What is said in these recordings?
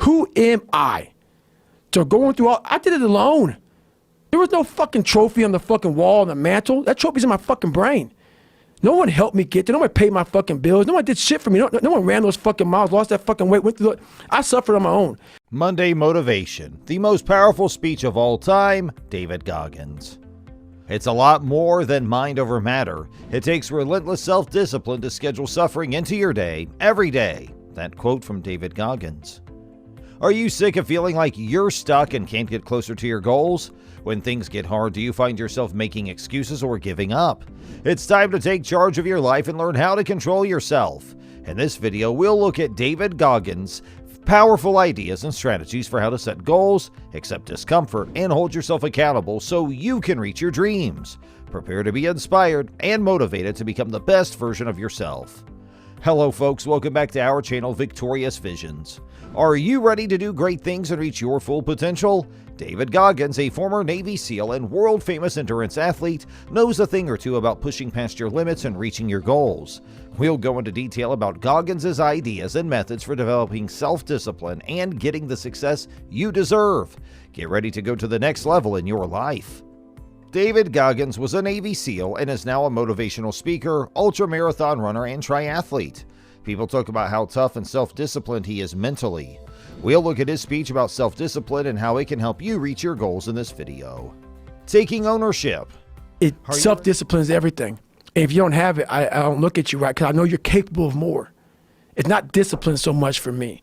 Who am I to going through all? I did it alone. There was no fucking trophy on the fucking wall on the mantle. That trophy's in my fucking brain. No one helped me get there. No one paid my fucking bills. No one did shit for me. No one ran those fucking miles, lost that fucking weight, went through it. I suffered on my own. Monday Motivation, the most powerful speech of all time, David Goggins. It's a lot more than mind over matter. It takes relentless self-discipline to schedule suffering into your day, every day. That quote from David Goggins. Are you sick of feeling like you're stuck and can't get closer to your goals? When things get hard, do you find yourself making excuses or giving up? It's time to take charge of your life and learn how to control yourself. In this video, we'll look at David Goggins' powerful ideas and strategies for how to set goals, accept discomfort, and hold yourself accountable so you can reach your dreams. Prepare to be inspired and motivated to become the best version of yourself. Hello folks, welcome back to our channel, Victorious Visions. Are you ready to do great things and reach your full potential? David Goggins, a former Navy SEAL and world-famous endurance athlete, knows a thing or two about pushing past your limits and reaching your goals. We'll go into detail about Goggins' ideas and methods for developing self-discipline and getting the success you deserve. Get ready to go to the next level in your life. David Goggins was a Navy SEAL and is now a motivational speaker, ultra-marathon runner, and triathlete. People talk about how tough and self-disciplined he is mentally. We'll look at his speech about self-discipline and how it can help you reach your goals in this video. Taking ownership. Self-discipline is everything. If you don't have it, I don't look at you right because I know you're capable of more. It's not discipline so much for me.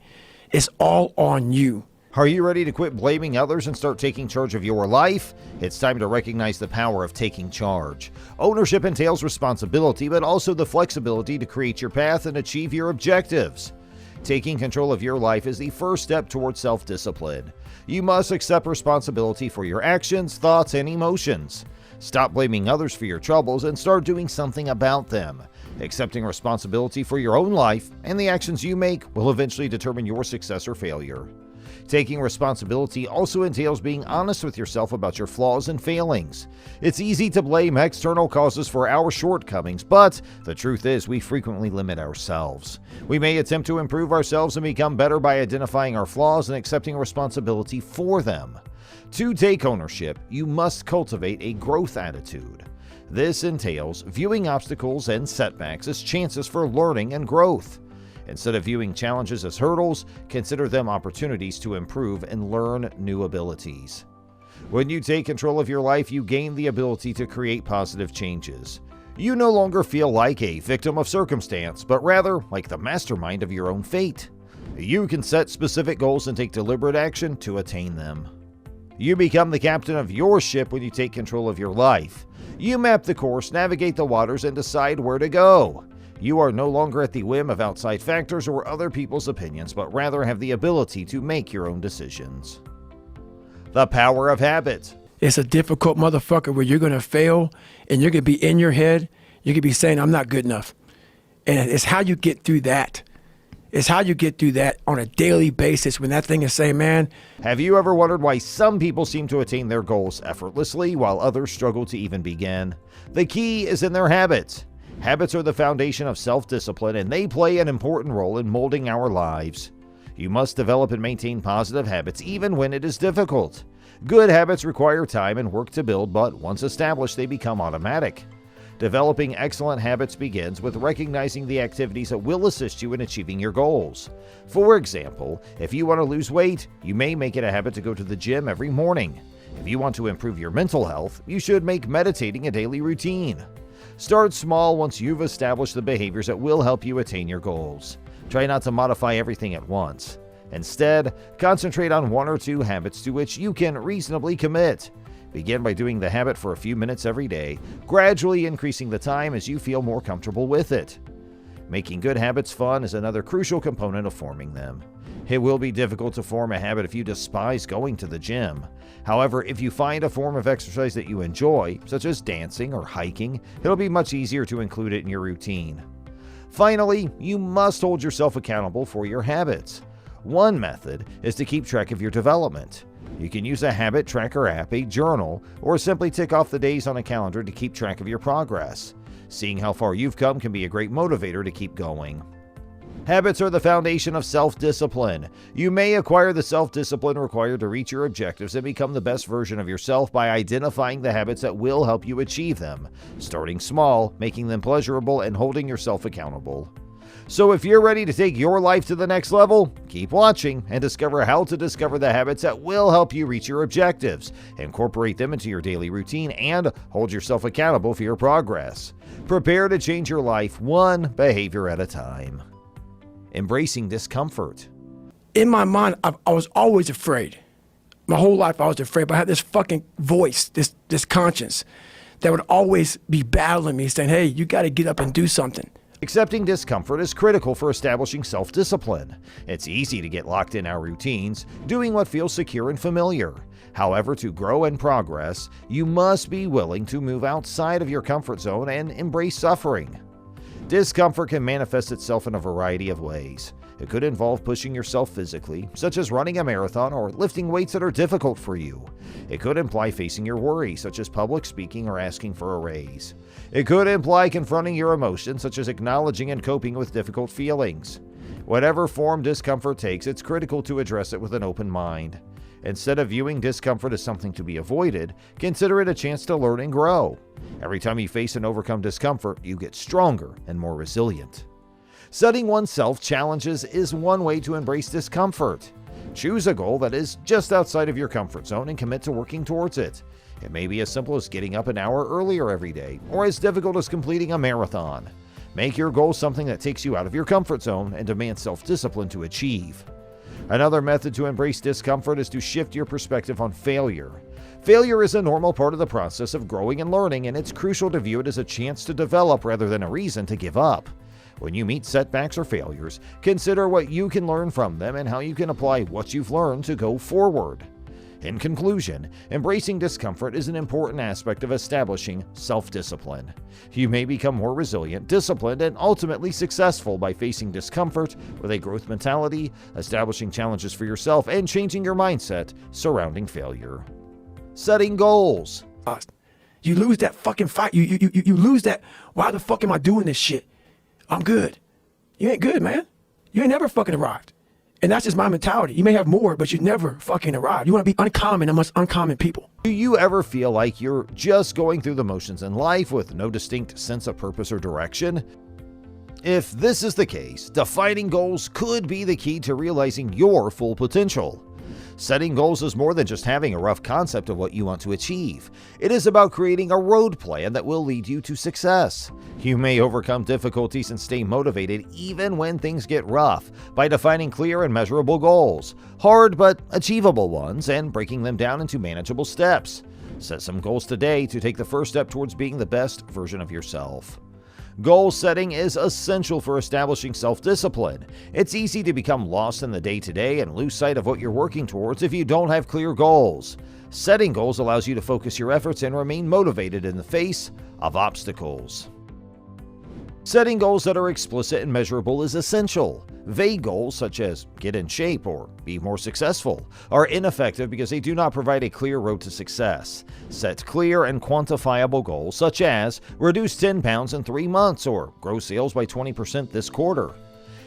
It's all on you. Are you ready to quit blaming others and start taking charge of your life? It's time to recognize the power of taking charge. Ownership entails responsibility, but also the flexibility to create your path and achieve your objectives. Taking control of your life is the first step towards self-discipline. You must accept responsibility for your actions, thoughts, and emotions. Stop blaming others for your troubles and start doing something about them. Accepting responsibility for your own life and the actions you make will eventually determine your success or failure. Taking responsibility also entails being honest with yourself about your flaws and failings. It's easy to blame external causes for our shortcomings, but the truth is we frequently limit ourselves. We may attempt to improve ourselves and become better by identifying our flaws and accepting responsibility for them. To take ownership, you must cultivate a growth attitude. This entails viewing obstacles and setbacks as chances for learning and growth. Instead of viewing challenges as hurdles, consider them opportunities to improve and learn new abilities. When you take control of your life, you gain the ability to create positive changes. You no longer feel like a victim of circumstance, but rather like the mastermind of your own fate. You can set specific goals and take deliberate action to attain them. You become the captain of your ship when you take control of your life. You map the course, navigate the waters, and decide where to go. You are no longer at the whim of outside factors or other people's opinions, but rather have the ability to make your own decisions. The power of habit. It's a difficult motherfucker where you're going to fail and you're going to be in your head. You could be saying, I'm not good enough. And it's how you get through that. It's how you get through that on a daily basis when that thing is saying, man. Have you ever wondered why some people seem to attain their goals effortlessly while others struggle to even begin? The key is in their habits. Habits are the foundation of self-discipline, and they play an important role in molding our lives. You must develop and maintain positive habits even when it is difficult. Good habits require time and work to build, but once established, they become automatic. Developing excellent habits begins with recognizing the activities that will assist you in achieving your goals. For example, if you want to lose weight, you may make it a habit to go to the gym every morning. If you want to improve your mental health, you should make meditating a daily routine. Start small once you've established the behaviors that will help you attain your goals. Try not to modify everything at once. Instead, concentrate on one or two habits to which you can reasonably commit. Begin by doing the habit for a few minutes every day, gradually increasing the time as you feel more comfortable with it. Making good habits fun is another crucial component of forming them. It will be difficult to form a habit if you despise going to the gym. However, if you find a form of exercise that you enjoy, such as dancing or hiking, it'll be much easier to include it in your routine. Finally, you must hold yourself accountable for your habits. One method is to keep track of your development. You can use a habit tracker app, a journal, or simply tick off the days on a calendar to keep track of your progress. Seeing how far you've come can be a great motivator to keep going. Habits are the foundation of self-discipline. You may acquire the self-discipline required to reach your objectives and become the best version of yourself by identifying the habits that will help you achieve them, starting small, making them pleasurable, and holding yourself accountable. So if you're ready to take your life to the next level, keep watching and discover how to discover the habits that will help you reach your objectives, incorporate them into your daily routine, and hold yourself accountable for your progress. Prepare to change your life one behavior at a time. Embracing discomfort. In my mind, I was always afraid. My whole life I was afraid, but I had this fucking voice, this conscience that would always be battling me, saying, hey, you got to get up and do something. Accepting discomfort is critical for establishing self-discipline. It's easy to get locked in our routines, doing what feels secure and familiar. However, to grow and progress, you must be willing to move outside of your comfort zone and embrace suffering. Discomfort can manifest itself in a variety of ways. It could involve pushing yourself physically, such as running a marathon or lifting weights that are difficult for you. It could imply facing your worries, such as public speaking or asking for a raise. It could imply confronting your emotions, such as acknowledging and coping with difficult feelings. Whatever form discomfort takes, it's critical to address it with an open mind. Instead of viewing discomfort as something to be avoided, consider it a chance to learn and grow. Every time you face and overcome discomfort, you get stronger and more resilient. Setting oneself challenges is one way to embrace discomfort. Choose a goal that is just outside of your comfort zone and commit to working towards it. It may be as simple as getting up an hour earlier every day, or as difficult as completing a marathon. Make your goal something that takes you out of your comfort zone and demand self-discipline to achieve. Another method to embrace discomfort is to shift your perspective on failure. Failure is a normal part of the process of growing and learning, and it's crucial to view it as a chance to develop rather than a reason to give up. When you meet setbacks or failures, consider what you can learn from them and how you can apply what you've learned to go forward. In conclusion, embracing discomfort is an important aspect of establishing self-discipline. You may become more resilient, disciplined, and ultimately successful by facing discomfort with a growth mentality, establishing challenges for yourself, and changing your mindset surrounding failure. Setting goals. You lose that fucking fight. You lose that, why the fuck am I doing this shit? I'm good. You ain't good, man. You ain't never fucking arrived. And that's just my mentality. You may have more, but you never fucking arrived. You want to be uncommon amongst uncommon people. Do you ever feel like you're just going through the motions in life with no distinct sense of purpose or direction? If this is the case, defining goals could be the key to realizing your full potential. Setting goals is more than just having a rough concept of what you want to achieve. It is about creating a road plan that will lead you to success. You may overcome difficulties and stay motivated even when things get rough by defining clear and measurable goals, hard but achievable ones, and breaking them down into manageable steps. Set some goals today to take the first step towards being the best version of yourself. Goal setting is essential for establishing self-discipline. It's easy to become lost in the day-to-day and lose sight of what you're working towards if you don't have clear goals. Setting goals allows you to focus your efforts and remain motivated in the face of obstacles. Setting goals that are explicit and measurable is essential. Vague goals such as get in shape or be more successful are ineffective because they do not provide a clear road to success. Set clear and quantifiable goals such as reduce 10 pounds in 3 months or grow sales by 20% this quarter.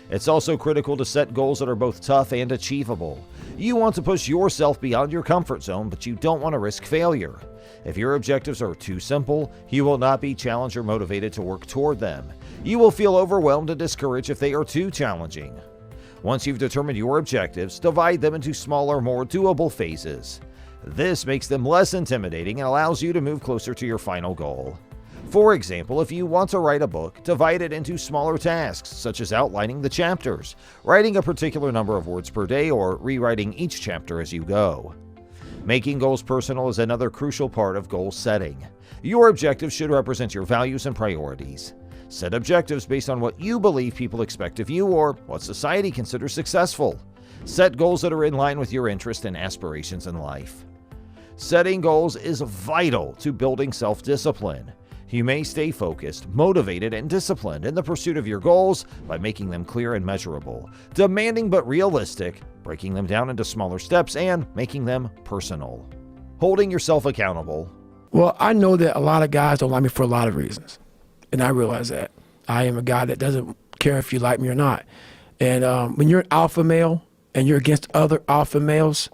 It's also critical to set goals that are both tough and achievable. You want to push yourself beyond your comfort zone, but you don't want to risk failure. If your objectives are too simple, you will not be challenged or motivated to work toward them. You will feel overwhelmed and discouraged if they are too challenging. Once you've determined your objectives, divide them into smaller, more doable phases. This makes them less intimidating and allows you to move closer to your final goal. For example, if you want to write a book, divide it into smaller tasks, such as outlining the chapters, writing a particular number of words per day, or rewriting each chapter as you go. Making goals personal is another crucial part of goal setting. Your objectives should represent your values and priorities. Set objectives based on what you believe people expect of you or what society considers successful. Set goals that are in line with your interests and aspirations in life. Setting goals is vital to building self-discipline. You may stay focused, motivated, and disciplined in the pursuit of your goals by making them clear and measurable, demanding but realistic, breaking them down into smaller steps, and making them personal. Holding yourself accountable. Well, I know that a lot of guys don't like me for a lot of reasons. And I realize that. I am a guy that doesn't care if you like me or not. And when you're an alpha male and you're against other alpha males,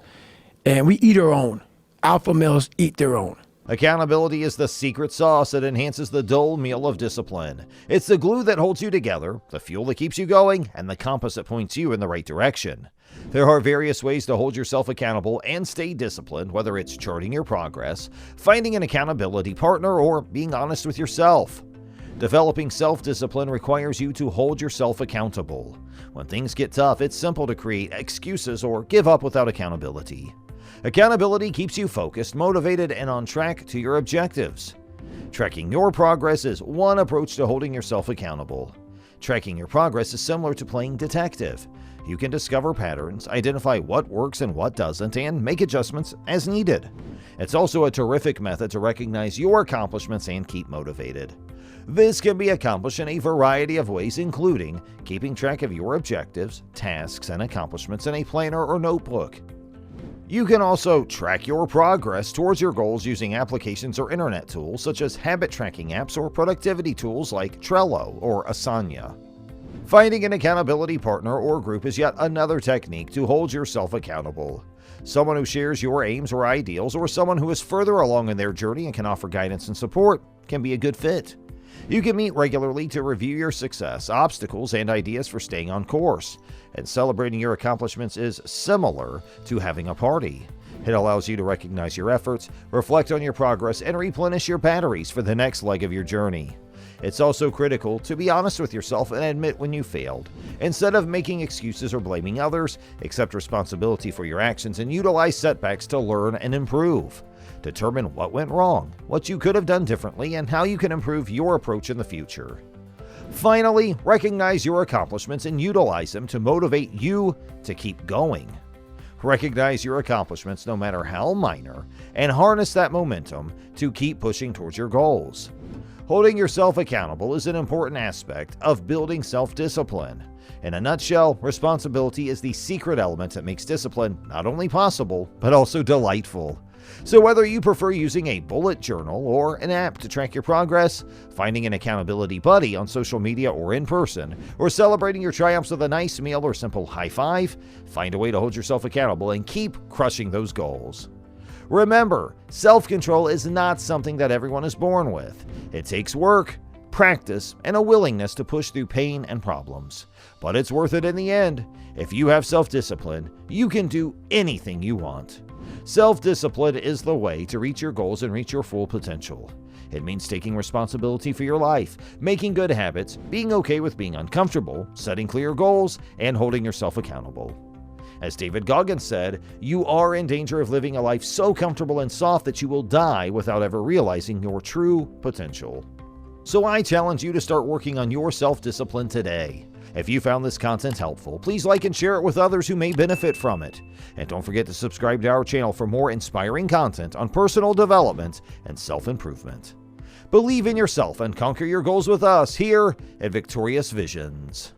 and we eat our own. Alpha males eat their own. Accountability is the secret sauce that enhances the dull meal of discipline. It's the glue that holds you together, the fuel that keeps you going, and the compass that points you in the right direction. There are various ways to hold yourself accountable and stay disciplined, whether it's charting your progress, finding an accountability partner, or being honest with yourself. Developing self-discipline requires you to hold yourself accountable. When things get tough, it's simple to create excuses or give up without accountability. Accountability keeps you focused, motivated, and on track to your objectives. Tracking your progress is one approach to holding yourself accountable. Tracking your progress is similar to playing detective. You can discover patterns, identify what works and what doesn't, and make adjustments as needed. It's also a terrific method to recognize your accomplishments and keep motivated. This can be accomplished in a variety of ways, including keeping track of your objectives, tasks, and accomplishments in a planner or notebook. You can also track your progress towards your goals using applications or internet tools such as habit tracking apps or productivity tools like Trello or Asana. Finding an accountability partner or group is yet another technique to hold yourself accountable. Someone who shares your aims or ideals, or someone who is further along in their journey and can offer guidance and support, can be a good fit. You can meet regularly to review your success, obstacles, and ideas for staying on course. And celebrating your accomplishments is similar to having a party. It allows you to recognize your efforts, reflect on your progress, and replenish your batteries for the next leg of your journey. It's also critical to be honest with yourself and admit when you failed. Instead of making excuses or blaming others, accept responsibility for your actions and utilize setbacks to learn and improve. Determine what went wrong, what you could have done differently, and how you can improve your approach in the future. Finally, recognize your accomplishments and utilize them to motivate you to keep going. Recognize your accomplishments, no matter how minor, and harness that momentum to keep pushing towards your goals. Holding yourself accountable is an important aspect of building self-discipline. In a nutshell, responsibility is the secret element that makes discipline not only possible, but also delightful. So whether you prefer using a bullet journal or an app to track your progress, finding an accountability buddy on social media or in person, or celebrating your triumphs with a nice meal or simple high five, find a way to hold yourself accountable and keep crushing those goals. Remember, self-control is not something that everyone is born with. It takes work, practice, and a willingness to push through pain and problems. But it's worth it in the end. If you have self-discipline, you can do anything you want. Self-discipline is the way to reach your goals and reach your full potential. It means taking responsibility for your life, making good habits, being okay with being uncomfortable, setting clear goals, and holding yourself accountable. As David Goggins said, you are in danger of living a life so comfortable and soft that you will die without ever realizing your true potential. So I challenge you to start working on your self-discipline today. If you found this content helpful, please like and share it with others who may benefit from it. And don't forget to subscribe to our channel for more inspiring content on personal development and self-improvement. Believe in yourself and conquer your goals with us here at Victorious Visions.